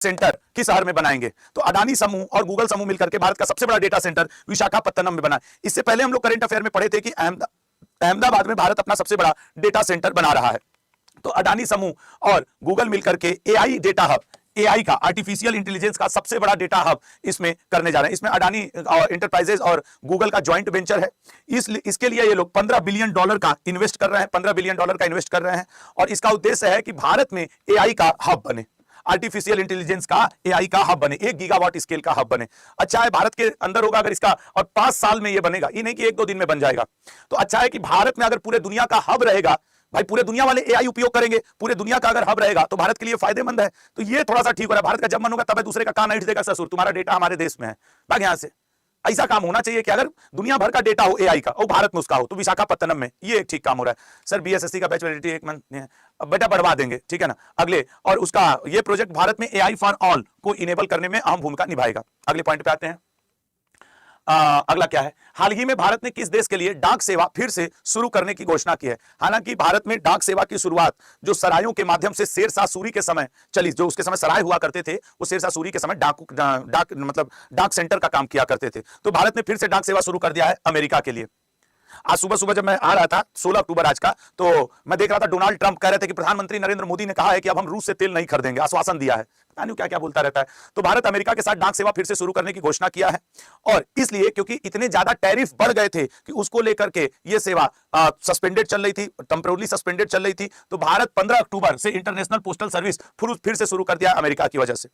Centre किस शहर में बनाएंगे? तो अडानी समूह और गूगल समूह मिलकर के भारत का सबसे बड़ा डेटा सेंटर विशाखापत्तनम में बना। इससे पहले हम लोग करंट अफेयर में पढ़े थे कि अहमदाबाद में भारत अपना सबसे बड़ा डेटा सेंटर बना रहा है। तो अडानी समूह और गूगल मिलकर के एआई डेटा हब, एआई का, आर्टिफिशियल इंटेलिजेंस का सबसे बड़ा डेटा हब इसमें करने जा रहे हैं। इसमें अडानी इंटरप्राइजेज और गूगल का जॉइंट वेंचर है। इसके लिए ये लोग $15 बिलियन का इन्वेस्ट कर रहे हैं, $15 बिलियन का इन्वेस्ट कर रहे हैं। और इसका उद्देश्य है कि भारत में एआई का हब बने, आर्टिफिशियल इंटेलिजेंस का एआई का हब बने, 1 गीगावाट स्केल का हब बने। अच्छा है, भारत के अंदर होगा अगर इसका, और 5 साल में ये बनेगा, ये नहीं कि 1-2 दिन में बन जाएगा। तो अच्छा है कि भारत में अगर पूरे दुनिया का हब रहेगा, भाई पूरे दुनिया वाले एआई उपयोग करेंगे, पूरे दुनिया का अगर हब रहेगा तो भारत के लिए फायदेमंद है। तो ये थोड़ा सा ठीक हो रहा है। भारत का जब मन होगा तब दूसरे का कान ऐंठ देगा, ससुर तुम्हारा डेटा हमारे देश में है, भाग यहां से। ऐसा काम होना चाहिए कि अगर दुनिया भर का डेटा हो एआई का और भारत में उसका हो, तो विशाखापत्तनम में ये एक ठीक काम हो रहा है। सर बीएसएससी का बैच वैलिडिटी 1 मंथ है, अब बेटा बढ़वा देंगे, ठीक है ना, अगले। और उसका ये प्रोजेक्ट भारत में एआई फॉर ऑल को इनेबल करने में अहम भूमिका निभाएगा। अगले पॉइंट पे आते हैं। अगला क्या है, हाल ही में भारत ने किस देश के लिए डाक सेवा फिर से शुरू करने की घोषणा की है? हालांकि भारत में डाक सेवा की शुरुआत जो सरायों के माध्यम से शेरशाह सूरी के समय चली, जो उसके समय सराय हुआ करते थे, वो शेरशाह सूरी के समय डाक सेंटर का काम किया करते थे। तो भारत ने फिर से डाक सेवा शुरू कर दिया है अमेरिका के लिए। आज सुबह सुबह जब मैं आ रहा था, 16 अक्टूबर आज का, तो मैं देख रहा था डोनाल्ड ट्रंप कह रहे थे कि प्रधानमंत्री नरेंद्र मोदी ने कहा है कि अब हम रूस से तेल नहीं खरीदेंगे, आश्वासन दिया है। पता नहीं क्या क्या बोलता रहता है। तो भारत अमेरिका के साथ डाक सेवा फिर से शुरू करने की घोषणा किया है, और इसलिए क्योंकि इतने ज्यादा टैरिफ बढ़ गए थे कि उसको लेकर के ये सेवा सस्पेंडेड चल रही थी, टेम्परेरी सस्पेंडेड चल रही थी। तो भारत 15 अक्टूबर से इंटरनेशनल पोस्टल सर्विस फिर से शुरू कर दिया अमेरिका की वजह से।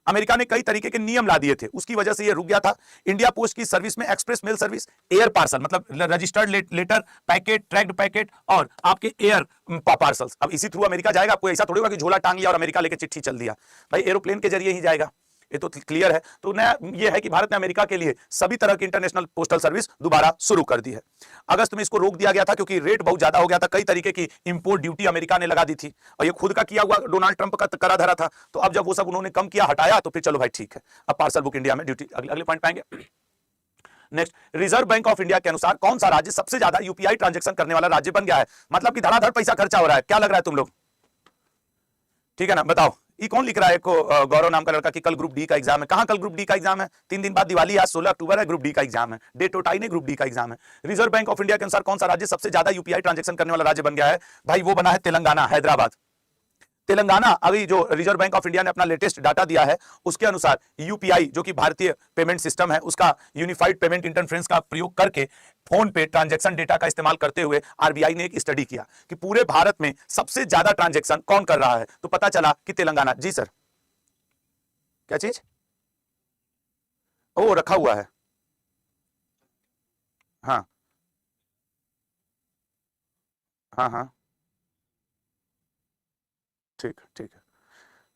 अमेरिका ने कई तरीके के नियम ला दिए थे, उसकी वजह से ये रुक गया था। इंडिया पोस्ट की सर्विस में express mail service, air parcel मतलब registered letter, packet, tracked packet और आपके एयर पार्सल्स, अब इसी थ्रू अमेरिका जाएगा। आपको ऐसा थोड़ी होगा कि झोला टांग लिया और अमेरिका लेके चिट्ठी चल दिया, भाई एरोप्लेन के जरिए ही जाएगा, ये तो क्लियर है। तो नया ये है कि भारत ने अमेरिका के लिए सभी तरह की इंटरनेशनल पोस्टल सर्विस दोबारा शुरू कर दी है। अगस्त में इसको रोक दिया गया था क्योंकि रेट बहुत ज्यादा हो गया था, कई तरीके की इंपोर्ट ड्यूटी अमेरिका ने लगा दी थी, और ये खुद का किया हुआ डोनाल्ड ट्रंप का करा धरा था। तो अब जब वो सब उन्होंने कम किया, हटाया, तो फिर चलो भाई ठीक है, अब पार्सल बुक इंडिया में ड्यूटी। अगले पॉइंट पाएंगे। Next, reserve bank of India के अनुसार कौन सा राज्य सबसे ज्यादा यूपीआई ट्रांजैक्शन करने वाला राज्य बन गया है? मतलब कि धड़ाधड़ पैसा खर्चा हो रहा है। क्या लग रहा है तुम लोग? ठीक है ना, बताओ। ये कौन लिख रहा है? गौरव नाम का लड़का कि कल ग्रुप डी का एग्जाम है। कहां कल ग्रुप डी का एग्जाम है? 3 दिन बाद दिवाली, आज 16 अक्टूबर है, ग्रुप डी का एग्जाम है। डेट उठाई नहीं, ग्रुप डी का एग्जाम है। रिजर्व बैंक ऑफ इंडिया के अनुसार कौन सा राज्य सबसे ज्यादा यूपीआई ट्रांजैक्शन करने वाला राज्य बन गया है? भाई वो बना है तेलंगाना, हैदराबाद। तेलंगाना, अभी जो रिजर्व बैंक ऑफ इंडिया ने अपना लेटेस्ट डाटा दिया है उसके अनुसार यूपीआई जो कि भारतीय पेमेंट सिस्टम है, उसका यूनिफाइड पेमेंट इंटरफेस का प्रयोग करके फोन पे ट्रांजैक्शन डेटा का इस्तेमाल करते हुए आरबीआई ने एक स्टडी किया कि पूरे भारत में सबसे ज्यादा ट्रांजैक्शन कौन कर रहा है। तो पता चला कि तेलंगाना। जी सर, क्या चीज? ओ रखा हुआ है, हाँ हाँ हाँ, ठीक है ठीक है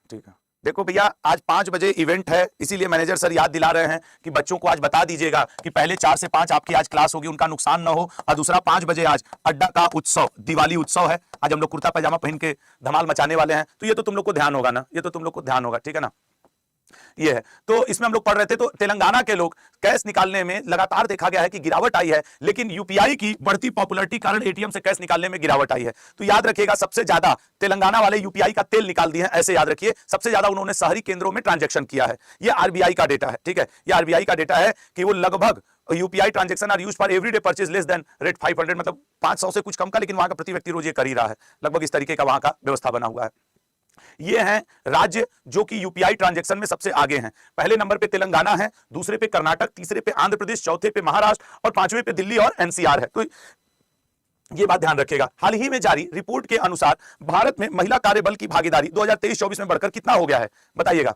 ठीक है। देखो भैया, आज 5 बजे इवेंट है, इसीलिए मैनेजर सर याद दिला रहे हैं कि बच्चों को आज बता दीजिएगा कि पहले 4 से 5 आपकी आज क्लास होगी, उनका नुकसान ना हो। और दूसरा, 5 बजे आज अड्डा का उत्सव, दिवाली उत्सव है। आज हम लोग कुर्ता पैजामा पहन के धमाल मचाने वाले हैं, तो ये तो तुम लोग को ध्यान होगा ना, ये तो तुम लोग को ध्यान होगा, ठीक है ना। ये है, तो इसमें हम लोग पढ़ रहे थे। तो तेलंगाना के लोग कैश निकालने में लगातार देखा गया है कि गिरावट आई है, लेकिन यूपीआई की बढ़ती पॉपुलैरिटी कारण एटीएम से कैश निकालने में गिरावट आई है। तो याद रखिएगा, सबसे ज्यादा तेलंगाना वाले यूपीआई का तेल निकाल दिए हैं, ऐसे याद रखिए। सबसे ज्यादा उन्होंने शहरी केंद्रों में ट्रांजैक्शन किया है। ये आरबीआई का डेटा है, ठीक है, ये आरबीआई का डेटा है कि वो लगभग UPI transaction are used for everyday purchase less than rate 500, मतलब 500 से कुछ कम का, लेकिन वहां का प्रति व्यक्ति रोज ये कर ही रहा है। लगभग इस तरीके का वहां का व्यवस्था बना हुआ है। ये हैं राज्य जो कि यूपीआई ट्रांजैक्शन में सबसे आगे हैं। पहले नंबर पे तेलंगाना है, दूसरे पे कर्नाटक, तीसरे पे आंध्र प्रदेश, चौथे पे महाराष्ट्र और 5वें पे दिल्ली और एनसीआर है। तो ये बात ध्यान रखिएगा। हाल ही में जारी रिपोर्ट के अनुसार भारत में महिला कार्यबल की भागीदारी 2023-24 में बढ़कर कितना हो गया है, बताइएगा।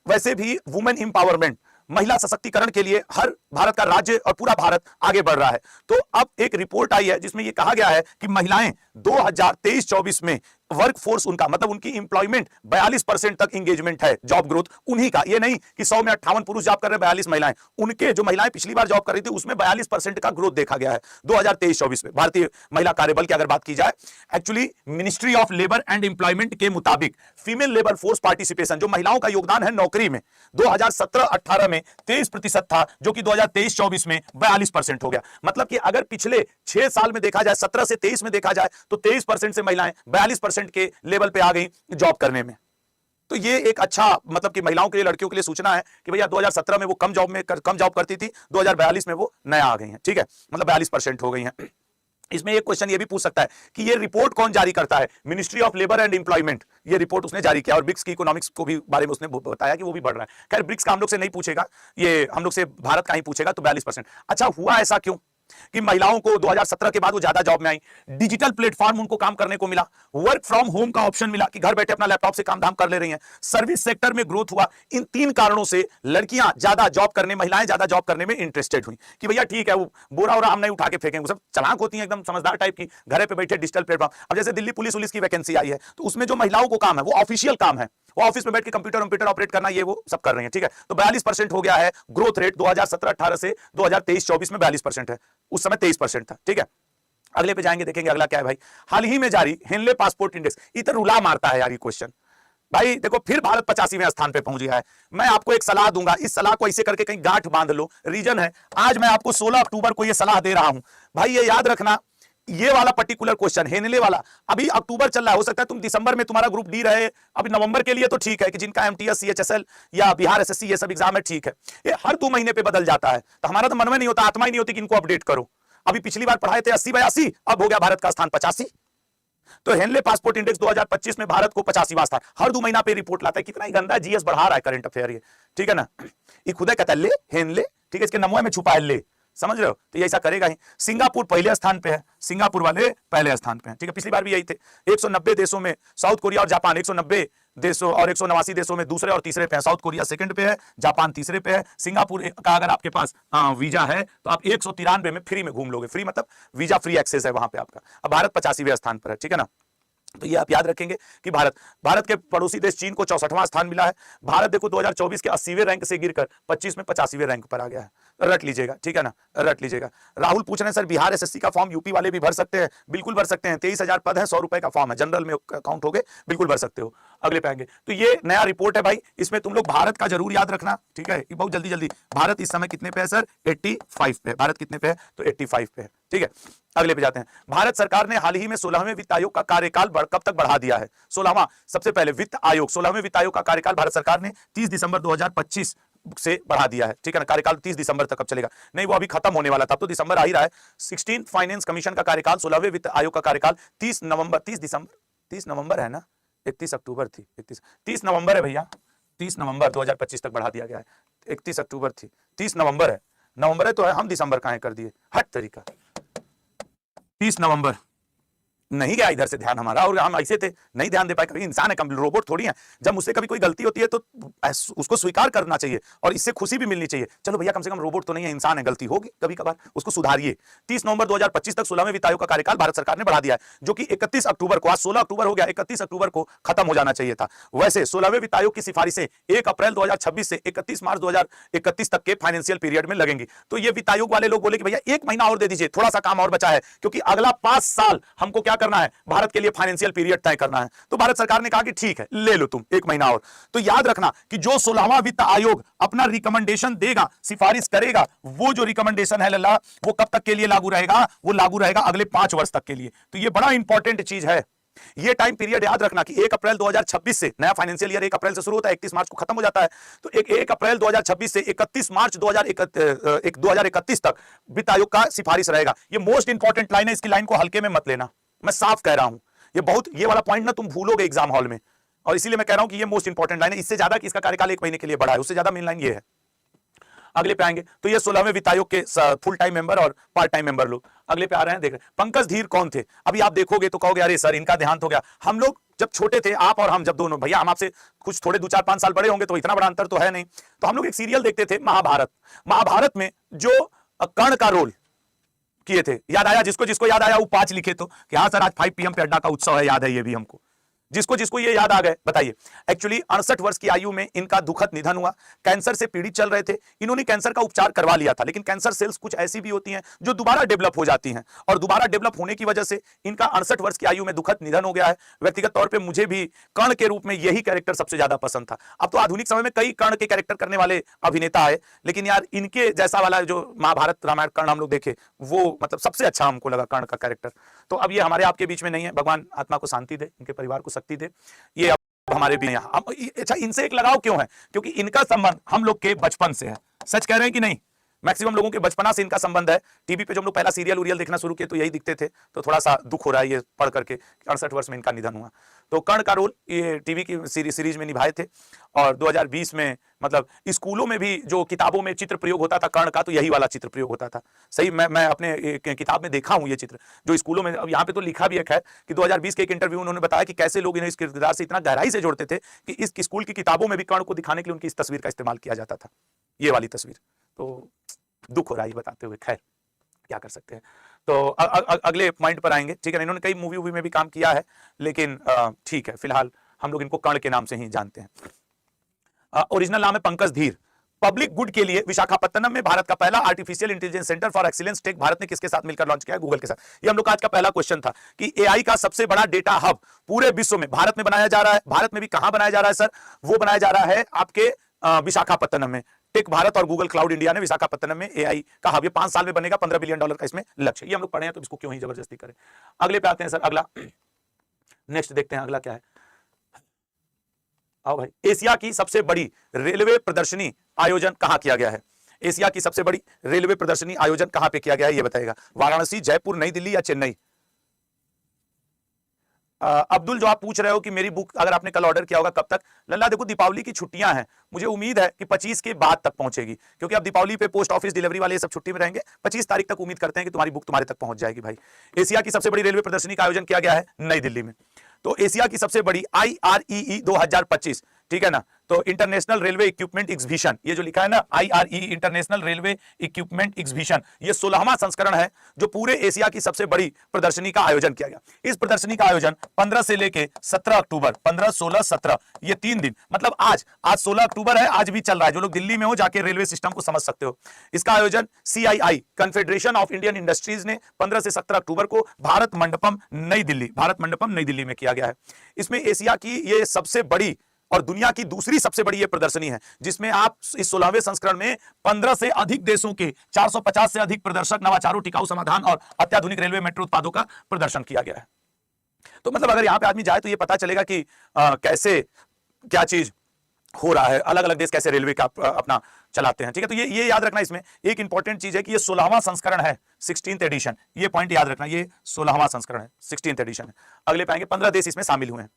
वैसे भी वुमेन इंपावरमेंट, महिला सशक्तिकरण के लिए हर भारत का राज्य और पूरा भारत आगे बढ़ रहा है। तो अब एक रिपोर्ट आई है जिसमें यह कहा गया है कि महिलाएं 2023-24 में वर्कफोर्स उनका, मतलब उनकी इंप्लॉयमेंट 42% तक इंगेजमेंट है, जॉब ग्रोथ उन्हीं का। ये नहीं कि 100 में 58 पुरुष जॉब कर रहे हैं, 42 महिलाएं। उनके जो महिलाएं पिछली बार जॉब कर रही थी उसमें 42% का ग्रोथ देखा गया है 2023-24 में। भारतीय महिला कार्यबल की अगर बात की जाए, actually ministry of labour and employment के मुताबिक फीमेल लेबर फोर्स पार्टिसिपेशन, जो महिलाओं का योगदान है नौकरी में, 2017-18 में 23% था, जो कि 2023-24 में 42% हो गया। मतलब कि अगर पिछले 6 साल में देखा जाए, 17 से 23 में देखा जाए, तो 23% से महिलाएं 42% के लेवल पे आ गई जॉब करने में। तो ये एक अच्छा मतलब कि महिलाओं के लिए, लड़कियों के लिए सूचना है कि भैया 2017 में वो कम जॉब करती थी, 2042 में वो नया आ गई हैं, ठीक है, मतलब 42% हो गई हैं। इसमें एक क्वेश्चन ये भी पूछ सकता है कि ये रिपोर्ट कौन जारी करता है? Ministry of labour and employment, ये रिपोर्ट उसने जारी किया, और ब्रिक्स की इकोनॉमिक्स को भी बारे में उसने बताया कि वो भी बढ़ रहा है। खैर ब्रिक्स का हम लोग से नहीं पूछेगा, ये हम लोग से भारत का ही पूछेगा, तो 42%। अच्छा, हुआ ऐसा क्यों कि महिलाओं को 2017 के बाद वो ज्यादा जॉब में आई? डिजिटल प्लेटफॉर्म उनको काम करने को मिला, वर्क फ्रॉम होम का ऑप्शन मिला कि घर बैठे अपना लैपटॉप से काम धाम कर ले रही हैं, सर्विस सेक्टर में ग्रोथ हुआ। इन 3 कारणों से लड़कियां ज्यादा जॉब करने, महिलाएं ज्यादा जॉब करने में इंटरेस्टेड हुई कि भैया ठीक है, वो बोरा वोरा हम नहीं उठा के फेंकेंगे, सब चालाक होती हैं, एकदम समझदार टाइप की, घर पे बैठे डिजिटल प्लेटफॉर्म। अब जैसे दिल्ली पुलिस की वैकेंसी आई है, तो उसमें जो महिलाओं को काम है वो ऑफिशियल काम है, वो ऑफिस में बैठ के कंप्यूटर ऑपरेट करना, ये वो सब कर रही है, ठीक है। तो 42% हो गया है ग्रोथ रेट 2017-18 से 2023-24 में 42% है, उस समय 23% था, ठीक है। अगले पे जाएंगे, देखेंगे अगला क्या है भाई। हाल ही में जारी हेनले पासपोर्ट इंडेक्स, इधर रुला मारता है यार ये क्वेश्चन। भाई देखो, फिर भारत 85वें स्थान पे पहुंच गया है। मैं आपको एक सलाह दूंगा, इस सलाह को ऐसे करके कहीं गांठ बांध लो। रीजन है, आज मैं आपको 16 अक्टूबर को ये सलाह दे रहा हूं भाई, ये याद रखना, ये वाला पर्टिकुलर क्वेश्चन हेनले वाला अभी अक्टूबर चल रहा है, हो सकता है तुम दिसंबर में तुम्हारा ग्रुप डी रहे, अभी नवंबर के लिए तो ठीक है कि जिनका एमटीएस, सीएचएसएल या बिहार एसएससी ये सब एग्जाम है, ठीक है। ये हर 2 महीने पे बदल जाता है, तो हमारा तो मन में नहीं होता, आत्मा ही नहीं होती कि इनको अपडेट करो। अभी पिछली बार पढ़ाए थे 80-82, अब हो गया भारत का स्थान 85। तो हेनले पासपोर्ट इंडेक्स 2025 में भारत को 85वां स्थान, हर 2 महीना पे रिपोर्ट लाता है। कितना ही गंदा जीएस बढ़ा रहा है करंट अफेयर ये, ठीक है ना। ये खुद कहता है ले हेनले, ठीक है, इसके नमो में छुपा है ले, समझ रहे हो, तो ये ऐसा करेगा ही। सिंगापुर पहले स्थान पे है, सिंगापुर वाले पहले स्थान पे हैं, ठीक है, पिछली बार भी यही थे। 190 देशों में साउथ कोरिया और जापान, 190 देशों और 189 देशों में दूसरे और तीसरे पे है। साउथ कोरिया सेकंड पे है, जापान तीसरे पे है। सिंगापुर का अगर आपके पास वीजा है तो आप 193 में फ्री में घूम लोगे, फ्री मतलब वीजा फ्री एक्सेस है वहां पे आपका। अब भारत 85वें स्थान पर है, ठीक है ना। तो ये आप याद रखेंगे कि भारत के पड़ोसी देश चीन को 64वां स्थान मिला है। भारत देखो 2024 के 80वें रैंक से गिरकर 25 में 85वें रैंक पर आ गया है, रट लीजिएगा, ठीक है ना, रट लीजिएगा। राहुल पूछ रहे हैं सर बिहार एसएससी का फॉर्म यूपी वाले भी भर सकते हैं? बिल्कुल भर सकते हैं, 23,000 पद है, 100 रुपए का फॉर्म है, जनरल में अकाउंट हो गए, बिल्कुल भर सकते हो। अगले पे आएंगे, तो ये नया रिपोर्ट है भाई, इसमें तुम लोग भारत का जरूर याद रखना, ठीक है। बहुत जल्दी जल्दी, भारत इस समय कितने पे है सर? 85 पे। भारत कितने पे है? तो 85 पे है, ठीक है। अगले पे जाते हैं। भारत सरकार ने हाल ही में 16वें वित्त आयोग का कार्यकाल कब तक बढ़ा दिया है? 16वां, सबसे पहले वित्त आयोग, 16वें वित्त आयोग का कार्यकाल भारत सरकार ने 30 दिसंबर 2025 से बढ़ा दिया है, ठीक है ना। कार्यकाल 30 दिसंबर तक अब चलेगा, नहीं वो अभी खत्म होने वाला था, तो दिसंबर आ ही रहा है। 16 फाइनेंस कमीशन का कार्यकाल, 16वें वित्त आयोग का कार्यकाल 30 नवंबर है ना, 31 अक्टूबर थी, 30 नवंबर है भैया, 30 नवंबर 2025 तक बढ़ा दिया गया है। 31 अक्टूबर थी, 30 नवंबर है, नवंबर है तो है, हम दिसंबर कहां कर दिए, हट तरीका। 30 नवंबर नहीं गया इधर से ध्यान हमारा, और हम ऐसे थे नहीं ध्यान दे पाए। कभी इंसान है, कम रोबोट थोड़ी है। जब मुझसे कभी कोई गलती होती है तो उसको स्वीकार करना चाहिए और इससे खुशी भी मिलनी चाहिए। चलो भैया कम से कम रोबोट तो नहीं है, इंसान है, गलती होगी कभी कभार, उसको सुधारिए। 30 नवंबर 2025 तक 16वें वित्त आयोग का कार्यकाल भारत सरकार ने बढ़ा दिया है, जो कि 31 अक्टूबर को, आज 16 अक्टूबर हो गया, 31 अक्टूबर को खत्म हो जाना चाहिए था। वैसे 16वें वित्त आयोग की सिफारिशें 1 अप्रैल 2026 से 31 मार्च 2031 तक के फाइनेंशियल पीरियड में लगेंगी। तो ये वित्त आयोग वाले लोग बोले कि भैया 1 महीना और दे दीजिए, थोड़ा सा काम और बचा है, क्योंकि अगला 5 साल हमको क्या करना है, भारत के लिए फाइनेंशियल पीरियड तय करना है। तो भारत सरकार ने कहा कि ठीक है ले लो तुम 1 महीना और। तो याद रखना कि जो 16वां वित्त आयोग अपना रिकमेंडेशन देगा, सिफारिश करेगा, वो जो रिकमेंडेशन है लल्ला, वो कब तक के लिए लागू रहेगा? वो लागू रहेगा अगले 5 वर्ष तक के लिए। तो ये बड़ा इंपॉर्टेंट चीज है। ये टाइम पीरियड याद रखना कि 1 अप्रैल 2026 से, नया फाइनेंशियल ईयर 1 अप्रैल से शुरू होता है, 31 मार्च को खत्म हो जाता है। तो 1 अप्रैल 2026 से 31 मार्च 2031 तक वित्त आयोग का सिफारिश रहेगा। ये मोस्ट इंपॉर्टेंट लाइन है, इसकी लाइन को हल्के में मत लेना, मैं साफ कह रहा हूं। ये वाला पॉइंट ना तुम भूलोगे एग्जाम हॉल में, और इसीलिए मैं कह रहा हूं कि ये मोस्ट इंपॉर्टेंट लाइन है। इससे ज्यादा कि इसका कार्यकाल 1 महीने के लिए बढ़ा है, उससे ज्यादा मेन लाइन ये है। अगले पे आएंगे, तो ये 16वें वित्त आयोग के फुल टाइम मेंबर और पार्ट टाइम मेंबर लोग अगले पे आ रहे हैं। देख रहे हैं पंकज धीर कौन थे? अभी आप देखोगे तो कहोगे अरे सर इनका देहांत हो गया। हम लोग जब छोटे थे, आप और हम जब दोनों, भैया हम आपसे कुछ थोड़े 2-4-5 साल बड़े होंगे, तो इतना बड़ा अंतर तो है नहीं। तो हम लोग एक सीरियल देखते थे महाभारत। महाभारत में जो कर्ण का रोल किए थे, याद आया? जिसको जिसको याद आया वो 5 लिखे तो कि हाँ सर आज 5 PM पे अड्डा का उत्सव है, याद है ये भी हमको। जिसको जिसको ये याद आ गए बताइए। एक्चुअली 68 वर्ष की आयु में इनका दुखद निधन हुआ। कैंसर से पीड़ित चल रहे थे, इन्होंने कैंसर का उपचार करवा लिया था, लेकिन कैंसर सेल्स कुछ ऐसी भी होती हैं जो दोबारा डेवलप हो जाती हैं, और दोबारा डेवलप होने की वजह से इनका 68 वर्ष की आयु में दुखद निधन हो गया है। व्यक्तिगत तौर पर मुझे भी कर्ण के रूप में यही कैरेक्टर सबसे ज्यादा पसंद था। अब तो आधुनिक समय में कई कर्ण के कैरेक्टर करने वाले अभिनेता आए, लेकिन यार इनके जैसा वाला जो महाभारत रामायण कर्ण हम लोग देखे, वो मतलब सबसे अच्छा हमको लगा कर्ण का कैरेक्टर। तो अब ये हमारे आपके बीच में नहीं है, भगवान आत्मा को शांति दे, इनके परिवार को शक्ति दे। ये अब हमारे भी यहाँ। अच्छा, इनसे एक लगाव क्यों है? क्योंकि इनका संबंध हम लोग के बचपन से है। सच कह रहे हैं कि नहीं? मैक्सिमम लोगों के बचपना से इनका संबंध है। टीवी पे जब हम लोग पहला सीरियल उरियल देखना शुरू किए तो यही दिखते थे, तो थोड़ा सा दुख हो रहा है ये पढ़ करके 68 वर्ष में इनका निधन हुआ। तो कर्ण का रोल ये टीवी की सीरीज में निभाए थे, और 2020 में मतलब स्कूलों में भी जो किताबों में चित्र प्रयोग होता था कर्ण का, तो यही वाला चित्र प्रयोग होता था। सही, मैं अपने किताब में देखा हूं ये चित्र जो स्कूलों में। अब यहाँ पे तो लिखा भी है खैर कि 2020 के एक इंटरव्यू उन्होंने बताया कि कैसे लोग इन्हें इस किरदार से इतना गहराई से जोड़ते थे कि इस स्कूल की किताबों में भी कर्ण को दिखाने के लिए उनकी इस तस्वीर का इस्तेमाल किया जाता था, ये वाली तस्वीर। तो दुख हो रहा है बताते हुए, खैर क्या कर सकते हैं। तो अगले पॉइंट पर आएंगे, ठीक है। इन्होंने कई मूवी में भी काम किया है, लेकिन ठीक है, फिलहाल हम लोग इनको कर्ण के नाम से ही जानते हैं। ओरिजिनल नाम है पंकज धीर। पब्लिक गुड के लिए विशाखापत्तनम में भारत का पहला artificial intelligence centre for excellence tech Bharat ने किसके साथ मिलकर लॉन्च किया है? गूगल के साथ। ये हम लोग का आज का पहला क्वेश्चन था कि एआई का सबसे बड़ा डेटा हब पूरे विश्व में भारत में बनाया जा रहा है। भारत में भी कहां बनाया जा रहा है सर? वो बनाया जा रहा है आपके विशाखापत्तनम में। टेक भारत और गूगल क्लाउड इंडिया ने विशाखापत्तनम में एआई का हब, ये 5 साल में बनेगा, $15 बिलियन का इसमें लक्ष्य। ये हम लोग पढ़े हैं तो इसको क्यों ही जबरदस्ती करें। अगले पे आते हैं सर, अगला नेक्स्ट देखते हैं, अगला क्या है। आओ भाई, एशिया की सबसे बड़ी रेलवे प्रदर्शनी आयोजन कहां किया गया है? एशिया की सबसे बड़ी रेलवे प्रदर्शनी आयोजन कहां पे किया गया है ये बताएगा। वाराणसी, जयपुर, नई दिल्ली या चेन्नई? अब्दुल, जो आप पूछ रहे हो कि मेरी बुक अगर आपने कल ऑर्डर किया होगा कब तक? लल्ला देखो, दीपावली की छुट्टियां हैं, मुझे उम्मीद है कि 25 के बाद तक पहुंचेगी, क्योंकि अब दीपावली पे पोस्ट ऑफिस डिलीवरी वाले सब छुट्टी में रहेंगे। 25 तारीख तक उम्मीद करते हैं कि तुम्हारी बुक तुम्हारे तक पहुंच जाएगी भाई। एशिया की सबसे बड़ी रेलवे प्रदर्शनी का आयोजन किया गया है नई दिल्ली में। तो एशिया की सबसे बड़ी IREE 2025, ठीक है ना, तो इंटरनेशनल रेलवे इक्विपमेंट एग्जीबिशन, ये जो लिखा है ना IREE international railway equipment exhibition, ये 16वां संस्करण है जो पूरे एशिया की सबसे बड़ी प्रदर्शनी का आयोजन किया गया। इस प्रदर्शनी का आयोजन 15 से लेके 17 अक्टूबर, 15, 16, 17 ये 3 दिन, मतलब आज 16 अक्टूबर है, आज भी चल रहा है। जो लोग दिल्ली में हो जाके रेलवे सिस्टम को समझ सकते हो। इसका आयोजन CII confederation of Indian industries ने 15 से 17 अक्टूबर को भारत मंडपम नई दिल्ली में किया गया है। इसमें एशिया की ये सबसे बड़ी और दुनिया की दूसरी सबसे बड़ी ये प्रदर्शनी है, जिसमें आप इस 16वें संस्करण में 15 से अधिक देशों के 450 से अधिक प्रदर्शक, नवाचारों, टिकाऊ समाधान और अत्याधुनिक रेलवे मेट्रो उत्पादों का प्रदर्शन किया गया है। तो मतलब अगर यहां पे आदमी जाए तो ये पता चलेगा कि कैसे क्या चीज हो रहा है, अलग अलग देश कैसे रेलवे का अपना चलाते हैं, ठीक है। तो ये याद रखना, इसमें एक इंपॉर्टेंट चीज है कि ये 16वां संस्करण है, 16th एडिशन, ये पॉइंट याद रखना, ये 16वां संस्करण है, 16th एडिशन है। अगले पाएंगे 15 देश इसमें शामिल हुए हैं।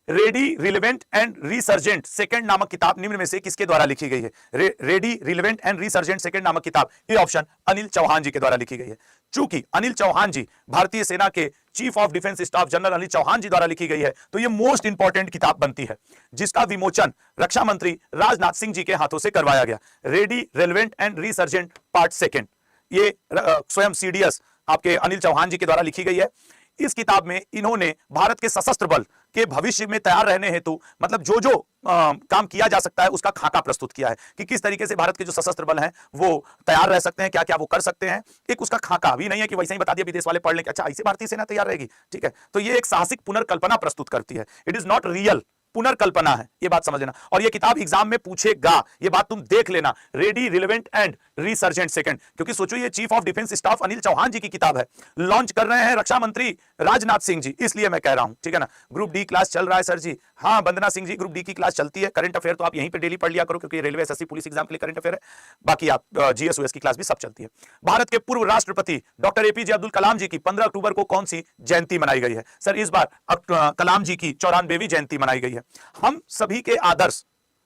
Ready, relevant and resurgent second नामक किताब निम्न में से किसके द्वारा लिखी गई है? Ready, relevant and resurgent second नामक किताब, ये ऑप्शन अनिल चौहान जी के द्वारा लिखी गई है। चूंकि अनिल चौहान जी भारतीय सेना के chief of defence staff general Anil Chauhan ji द्वारा लिखी गई है, तो ये मोस्ट इंपॉर्टेंट किताब बनती है, जिसका विमोचन रक्षा मंत्री राजनाथ सिंह जी के हाथों से करवाया गया। Ready, relevant and resurgent part second, ये स्वयं CDS आपके अनिल चौहान जी के द्वारा लिखी गई है। इस किताब में इन्होंने भारत के सशस्त्र बल के भविष्य में तैयार रहने हेतु मतलब जो काम किया जा सकता है उसका खाका प्रस्तुत किया है कि किस तरीके से भारत के जो सशस्त्र बल हैं वो तैयार रह सकते हैं, क्या क्या वो कर सकते हैं। एक उसका खाका भी नहीं है कि वैसे ही बता दिया विदेश वाले पढ़ लें कि अच्छा ऐसे भारतीय सेना तैयार रहेगी, ठीक है। तो ये एक साहसिक पुनर्कल्पना प्रस्तुत करती है, इट इज नॉट रियल, पुनर्कल्पना है, ये बात समझ लेना। और ये किताब एग्जाम में पूछेगा, ये बात तुम देख लेना, ready, relevant and resurgent second, क्योंकि सोचो ये chief of defence staff Anil Chauhan ji की किताब है, लॉन्च कर रहे हैं रक्षा मंत्री राजनाथ सिंह जी, इसलिए मैं कह रहा हूं, ठीक है ना। ग्रुप डी क्लास चल रहा है सर जी? हाँ वंदना सिंह जी, ग्रुप डी की क्लास चलती है। करंट अफेयर तो आप यहीं पे डेली पढ़ लिया करो, क्योंकि रेलवे SSC पुलिस एग्जाम के लिए करंट अफेयर है, बाकी आप GS OS की क्लास भी सब चलती है। भारत के पूर्व राष्ट्रपति डॉक्टर APJ अब्दुल कलाम जी की 15 अक्टूबर को कौन सी जयंती मनाई गई है? सर इस बार कलाम जी की 94वीं जयंती मनाई गई है। हम सभी के आदर्श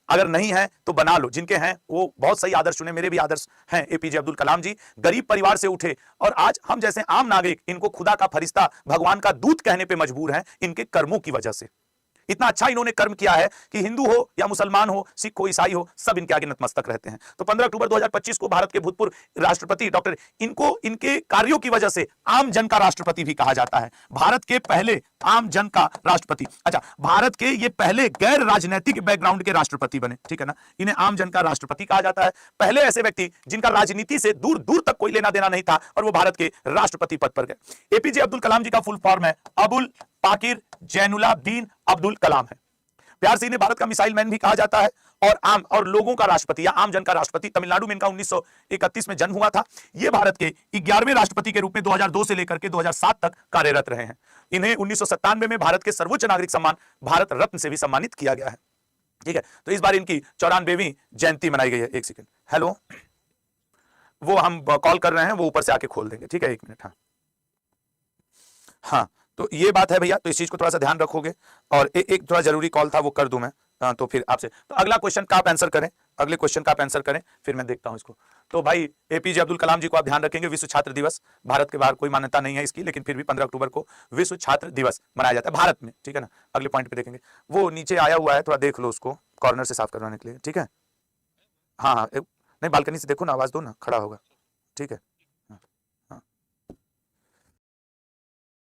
अगर नहीं है तो बना लो, जिनके हैं वो बहुत सही आदर्श चुने, मेरे भी आदर्श हैं। APJ अब्दुल कलाम जी गरीब परिवार से उठे और आज हम जैसे आम नागरिक इनको खुदा का फरिश्ता, भगवान का दूत कहने पे मजबूर हैं, इनके कर्मों की वजह से। इतना अच्छा इन्होंने कर्म किया है कि हिंदू हो या मुसलमान हो, सिख हो, ईसाई हो, सब इनके आगे नतमस्तक रहते हैं। तो 15 अक्टूबर 2025 को भारत के भूतपूर्व राष्ट्रपति डॉक्टर, इनको इनके कार्यों की वजह से आम जन का राष्ट्रपति भी कहा जाता है। भारत के पहले आम जन का राष्ट्रपति, अच्छा भारत के ये पहले गैर राजनीतिक बैकग्राउंड के राष्ट्रपति बने, ठीक है ना, इन्हें आम जन का राष्ट्रपति कहा जाता है। पहले ऐसे व्यक्ति जिनका राजनीति से दूर दूर तक कोई लेना देना नहीं था और वो भारत के राष्ट्रपति पद पर गए। APJ अब्दुल कलाम जी का फुल फॉर्म है अबुल पाकिर जैनुलाब्दीन अब्दुल कलाम है। प्यार से इन्हें भारत का मिसाइल मैन भी कहा जाता है और लोगों का राष्ट्रपति या आम जन का राष्ट्रपति। तमिलनाडु में इनका 1931 में जन्म हुआ था। ये भारत के 11वें राष्ट्रपति के रूप में 2002 से लेकर के 2007 तक कार्यरत रहे हैं। इन्हें 1997 में भारत के सर्वोच्च नागरिक सम्मान भारत रत्न से भी सम्मानित किया गया है। ठीक है, तो इस बार इनकी 94वीं जयंती मनाई गई है। एक सेकंड, हेलो, वो हम कॉल कर रहे हैं, वो ऊपर से आके खोल देंगे। ठीक है, 1 मिनट। हाँ, तो ये बात है भैया, तो इस चीज को थोड़ा सा ध्यान रखोगे। और एक थोड़ा जरूरी कॉल था, वो कर दूं मैं। तो फिर आपसे तो अगला क्वेश्चन का आप आंसर करें, अगले क्वेश्चन का आप आंसर करें, फिर मैं देखता हूं इसको। तो भाई एपीजे अब्दुल कलाम जी को आप ध्यान रखेंगे। विश्व छात्र दिवस, भारत के बाहर कोई मान्यता नहीं है इसकी, लेकिन फिर भी 15 अक्टूबर को विश्व छात्र दिवस मनाया जाता है भारत में। ठीक है ना, अगले पॉइंट पे देखेंगे। वो नीचे आया हुआ है, थोड़ा देख लो उसको, कॉर्नर से साफ करवाने के लिए। ठीक है, हाँ हाँ, नहीं बालकनी से देखो ना, आवाज दो ना, खड़ा होगा। ठीक है।